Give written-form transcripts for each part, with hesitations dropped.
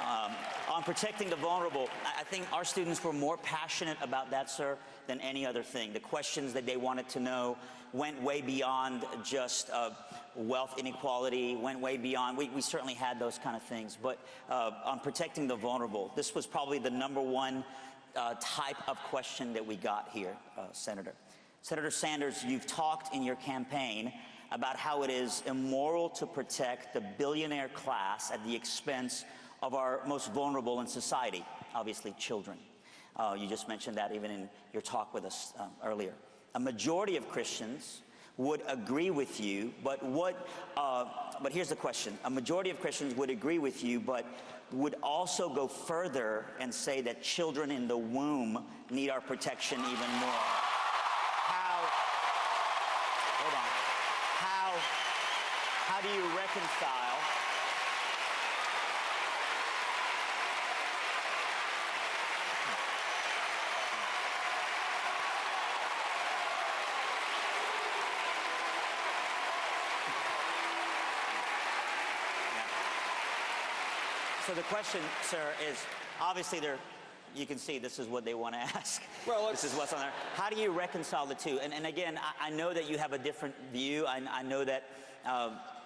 On protecting the vulnerable, I think our students were more passionate about that, sir, than any other thing. The questions that they wanted to know went way beyond just wealth inequality, went way beyond. We certainly had those kind of things. But on protecting the vulnerable, this was probably the #1 type of question that we got here, Senator. Senator Sanders, you've talked in your campaign about how it is immoral to protect the billionaire class at the expense of our most vulnerable in society, obviously children. You just mentioned that even in your talk with us earlier. A majority of Christians would agree with you, but here's the question. A majority of Christians would agree with you, but would also go further and say that children in the womb need our protection even more. How do you reconcile So the question, sir, is obviously you can see this is what they want to ask. Well, this is what's on there. How do you reconcile the two? And again, I know that you have a different view. I know that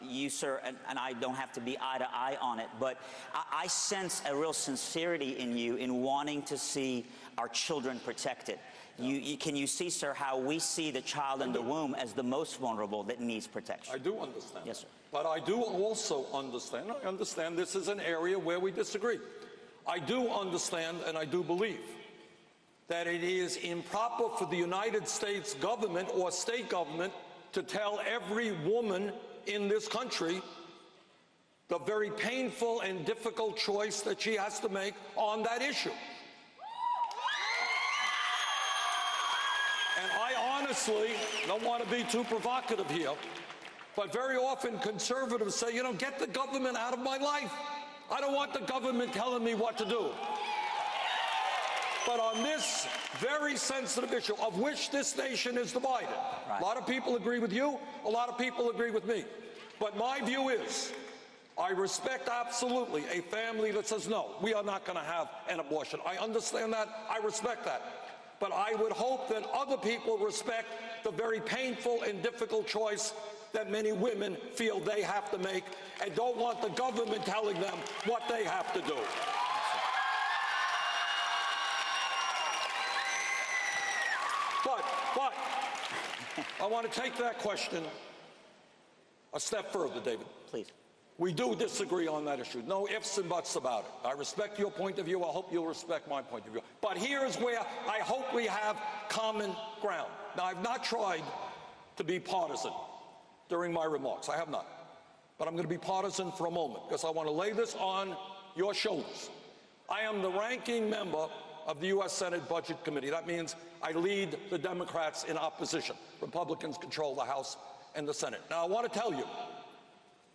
you, sir, and I don't have to be eye to eye on it, but I sense a real sincerity in you in wanting to see our children protected. Can you see, sir, how we see the child in the womb as the most vulnerable that needs protection? I do understand. Yes, sir. But I do also understand this is an area where we disagree. I do understand and I do believe that it is improper for the United States government or state government to tell every woman in this country the very painful and difficult choice that she has to make on that issue. And I honestly don't want to be too provocative here, but very often conservatives say, you know, get the government out of my life. I don't want the government telling me what to do. But on this very sensitive issue, of which this nation is divided, a lot of people agree with you, a lot of people agree with me. But my view is, I respect absolutely a family that says, no, we are not going to have an abortion. I understand that. I respect that. But I would hope that other people respect the very painful and difficult choice that many women feel they have to make and don't want the government telling them what they have to do. But I want to take that question a step further, David. Please. We do disagree on that issue. No ifs and buts about it. I respect your point of view. I hope you'll respect my point of view. But here's where I hope we have common ground. Now, I've not tried to be partisan during my remarks. I have not. But I'm going to be partisan for a moment because I want to lay this on your shoulders. I am the ranking member of the U.S. Senate Budget Committee. That means I lead the Democrats in opposition. Republicans control the House and the Senate. Now, I want to tell you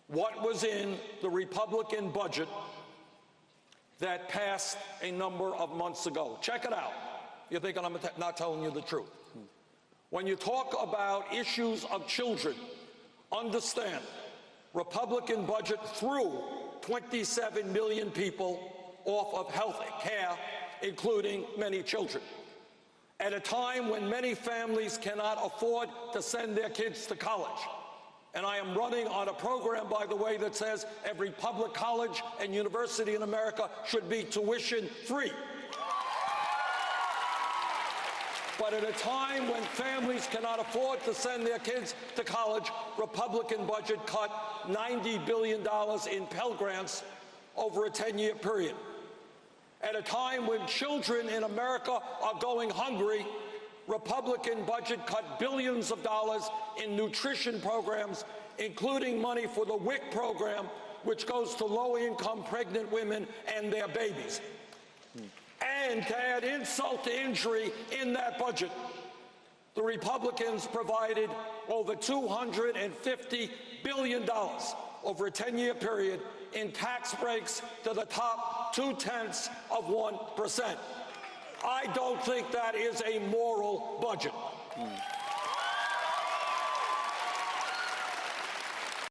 what was in the Republican budget that passed a number of months ago. Check it out. You're thinking I'm not telling you the truth. When you talk about issues of children, understand, Republican budget threw 27 million people off of health care, including many children. At a time when many families cannot afford to send their kids to college. And I am running on a program, by the way, that says every public college and university in America should be tuition-free. But at a time when families cannot afford to send their kids to college, Republican budget cut $90 billion in Pell Grants over a 10-year period. At a time when children in America are going hungry, Republican budget cut billions of dollars in nutrition programs, including money for the WIC program, which goes to low-income pregnant women and their babies. And to add insult to injury, in that budget, the Republicans provided over $250 billion over a 10-year period in tax breaks to the top 0.2%. I don't think that is a moral budget.